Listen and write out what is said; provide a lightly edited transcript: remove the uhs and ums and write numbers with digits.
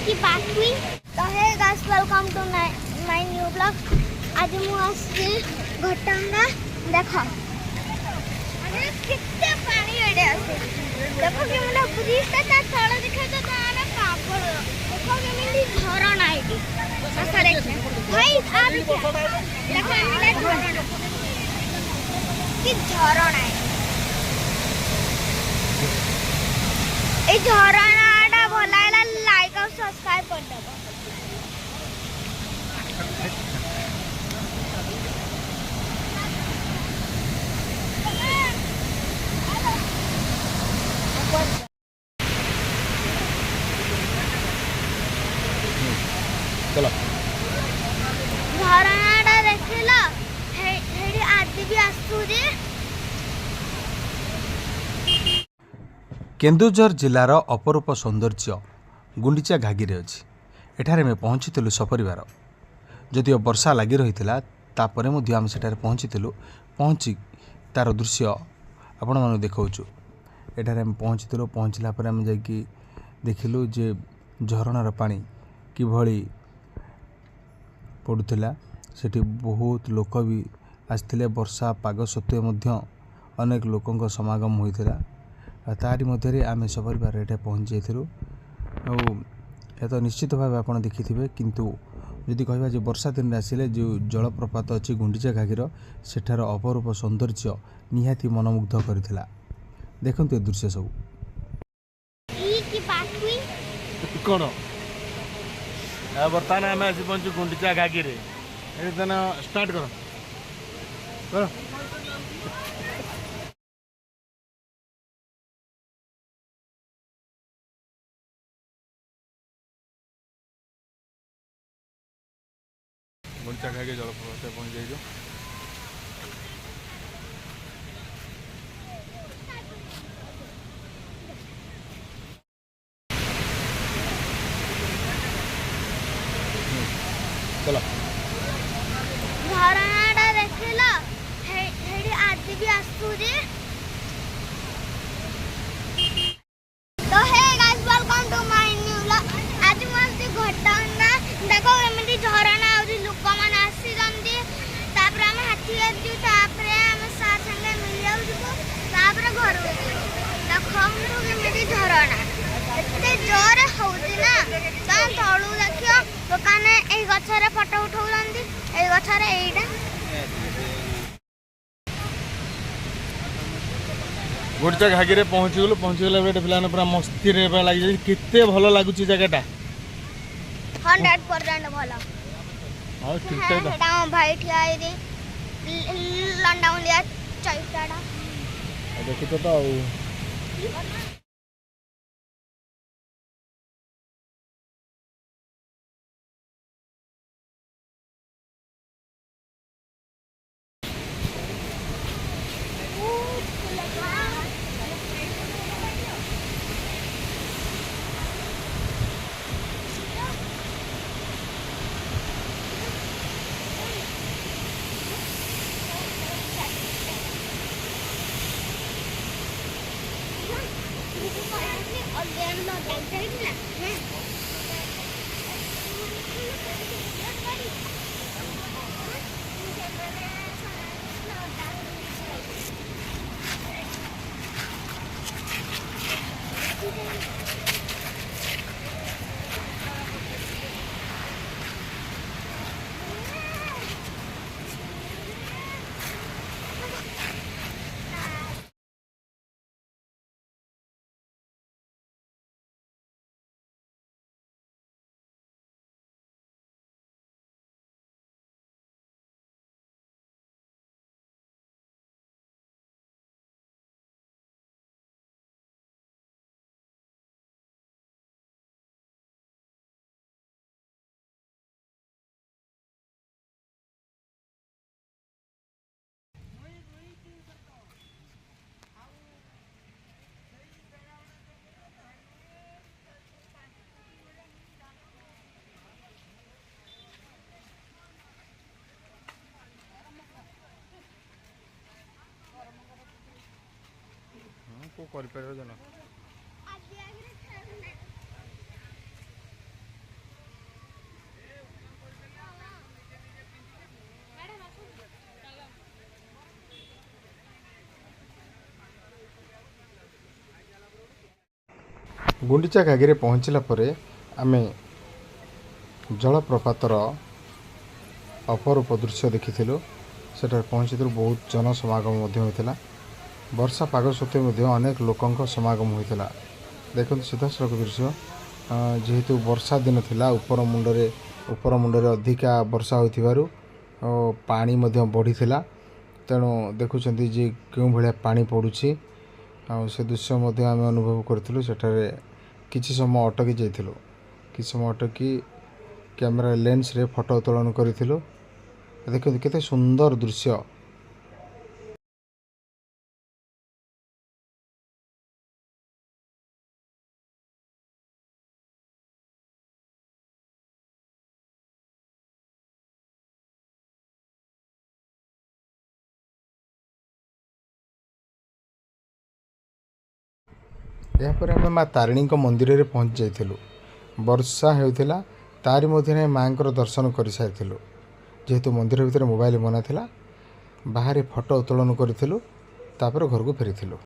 की बात हुई तो hey guys welcome to my new blog. आज मु आसी घटंगा देखो अरे कितने पानी एडे आसे देखो कि मुना ब्रिज ता तळ दिखे तो ताना पापड़ देखो कि मिली झरना एडी सरे भाई आप देखो मिला झरना कि झरना है ए झरनाटा भला लाइक और सब्सक्राइब कर देबो। चलो झरनाटा देखिला हेडी आदि भी आसु जे केन्दुझर जिलार अपरूप सौंदर्य गुंडीचा घागीरे अछि। एठारे मैं पहुँचीलु सपरिवार जदिओ वर्षा लगी रही तापर आम सेठारे पहुँचीलु पहुँची तार दृश्य आपण मानू देखाऊँ। एठारे आम पहुँचीलु पहुँचला पर आम जाकि देखिलु जे झरणार पानी किभली पड़ुला। सेठी बहुत लोक भी आसते वर्षा पाग सत्वे मध्य अनेक लोकों समागम होता। तारी मध्य आम सपरिवार ये पहुँच जाइलु। तो निश्चित भाव आप देखिथे किंतु जदि कहवा जे वर्षा दिन आसिले जो जलप्रपात अच्छी गुंडीचा घागीर सेठार अपरूप सौंदर्य निहाती मनमुग्ध करथिला। देखंतु ए दृश्य सब कौन बर्तमान आम आसी पहुँचु गुंडीचा घागीरे स्टार्ट कर गुंडीचा घागी जलप्रपात पहुँच जाइए। चलो झरनाटा देखिला हेडी आदि भी आसु जे तो hey guys welcome to my new blog. आज मस्ती घटंगा देखो एमती झरना और लोक मान आसी जंदी तापर हम हाथी आजू तापर हम साथ संगे मिल जाऊ जको तापर घर देखो हम एमती झरना एते जोर होउती ना ता तळू देखियो दुकान ए गछरे फोटो उठाउ जंदी ए गछरे एइडा गुंडीचा घागीरे पहुँचीगलु पहुँचीगला पे पूरा मस्ती लगी केते भल लगुच जगहटा 100% भलो। हाँ ठीक ठाक हेटा भाई ठिया रे लंडा उलिया चैताडा देखी तो को कर जन ଗୁଣ୍ଡିଚା ଘାଗିରେ ପହଞ୍ଚିଲା ପରେ ଆମେ ଜଳପ୍ରପାତର ଅପରୂପ ଦୃଶ୍ୟ ଦେଖିଥିଲୁ। ସେଠାରେ ପହଞ୍ଚିଥିଲୁ, ବହୁତ ଜନସମାଗମ ମଧ୍ୟ ହୋଇଥିଲା। ବର୍ଷା ପାଗ ସତ୍ତ୍ୱେ ମଧ୍ୟ ଅନେକ ଲୋକଙ୍କ ସମାଗମ ହୋଇଥିଲା। ଦେଖନ୍ତୁ ସିଧାସଳଖ ଦୃଶ୍ୟ, ଯେହେତୁ ବର୍ଷା ଦିନ ଥିଲା, ଉପର ମୁଣ୍ଡରେ ଅଧିକା ବର୍ଷା ହୋଇଥିବାରୁ ପାଣି ମଧ୍ୟ ବଢ଼ିଥିଲା। ତେଣୁ ଦେଖୁଛନ୍ତି ଯେ କେଉଁ ଭଳିଆ ପାଣି ପଡ଼ୁଛି। ଆଉ ସେ ଦୃଶ୍ୟ ମଧ୍ୟ ଆମେ ଅନୁଭବ କରିଥିଲୁ। ସେଠାରେ କିଛି ସମୟ ଅଟକି ଯାଇଥିଲୁ, କିଛି ସମୟ ଅଟକି କ୍ୟାମେରା ଲେନ୍ସରେ ଫଟୋ ଉତ୍ତୋଳନ କରିଥିଲୁ। ଦେଖନ୍ତୁ କେତେ ସୁନ୍ଦର ଦୃଶ୍ୟ। ଏହାପରେ ଆମେ ମା ତାରିଣୀଙ୍କ ମନ୍ଦିରରେ ପହଞ୍ଚି ଯାଇଥିଲୁ। ବର୍ଷା ହେଉଥିଲା, ତାରି ମଧ୍ୟରେ ମାଆଙ୍କର ଦର୍ଶନ କରିସାରିଥିଲୁ। ଯେହେତୁ ମନ୍ଦିର ଭିତରେ ମୋବାଇଲ ମନା ଥିଲା, ବାହାରେ ଫଟୋ ଉତ୍ତୋଳନ କରିଥିଲୁ, ତାପରେ ଘରକୁ ଫେରିଥିଲୁ।